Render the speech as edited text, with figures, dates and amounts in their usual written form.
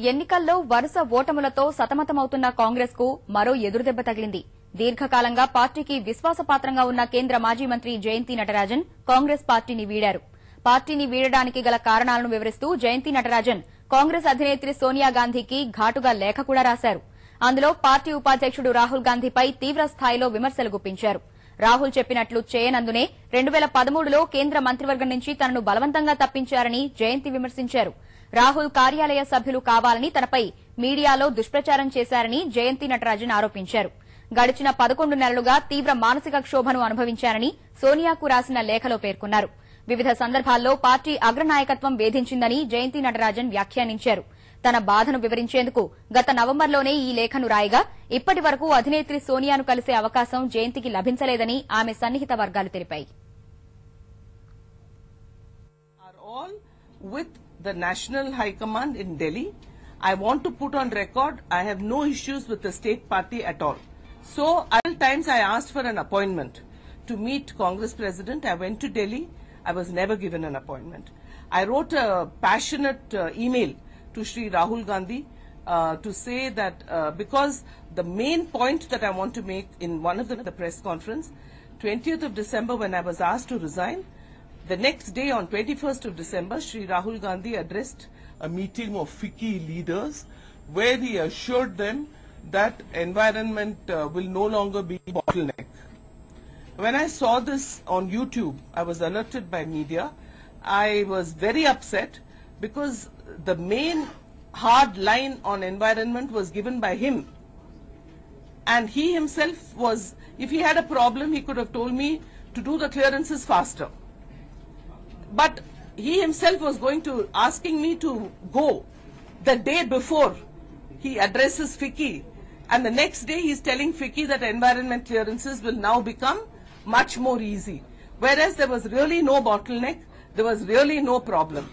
ఎన్నికల్లో వరుస ఓటములతో సతమతమవుతున్న కాంగ్రెస్ కు మరో ఎదురుదెబ్బ తగిలింది. దీర్ఘకాలంగా పార్టీకి విశ్వాసపాత్రంగా ఉన్న కేంద్ర మాజీ మంత్రి జయంతి నటరాజన్ కాంగ్రెస్ పార్టీని వీడారు. పార్టీని వీడడానికి గల కారణాలను వివరిస్తూ జయంతి నటరాజన్ కాంగ్రెస్ అధినేత్రి సోనియా గాంధీకి ఘాటుగా లేఖ కూడా రాశారు. అందులో పార్టీ ఉపాధ్యకుడు రాహుల్ గాంధీపై తీవ్ర స్థాయిలో విమర్శలు గుప్పించారు. రాహుల్ చెప్పినట్లు చేయనందునే 2013లో కేంద్ర మంత్రివర్గం నుంచి తనను బలవంతంగా తప్పించారని జయంతి విమర్శించారు. రాహుల్ కార్యాలయ సభ్యులు కావాలని తనపై మీడియాలో దుష్ప్రచారం చేశారని జయంతి నటరాజన్ ఆరోపించారు. గడిచిన 11 నెలలుగా తీవ్ర మానసిక క్షోభను అనుభవించారని సోనియాకు రాసిన లేఖలో పేర్కొన్నారు. వివిధ సందర్భాల్లో పార్టీ అగ్రనాయకత్వం వేధించిందని జయంతి నటరాజన్ వ్యాఖ్యానించారు. తన బాధను వివరించేందుకు గత నవంబర్లోనే ఈ లేఖను రాయగా ఇప్పటి వరకు అధినేత్రి సోనియాను కలిసే అవకాశం జయంతికి లభించలేదని ఆమె సన్నిహిత వర్గాలు తెలిపాయి. The National High Command in Delhi. I want to put on record, I have no issues with the state party at all. So, several times I asked for an appointment to meet Congress President. I went to Delhi. I was never given an appointment. I wrote a passionate email to Shri Rahul Gandhi to say that because the main point that I want to make in one of the press conference, 20th of December when I was asked to resign, the next day, on 21st of December, Shri Rahul Gandhi addressed a meeting of FICCI leaders where he assured them that environment will no longer be a bottleneck. When I saw this on YouTube, I was alerted by media. I was very upset because the main hard line on environment was given by him. And he himself was, if he had a problem, he could have told me to do the clearances faster. But he himself was asking me to go the day before he addresses FICCI, and the next day he is telling FICCI that environment clearances will now become much more easy, whereas there was really no bottleneck, there was really no problem.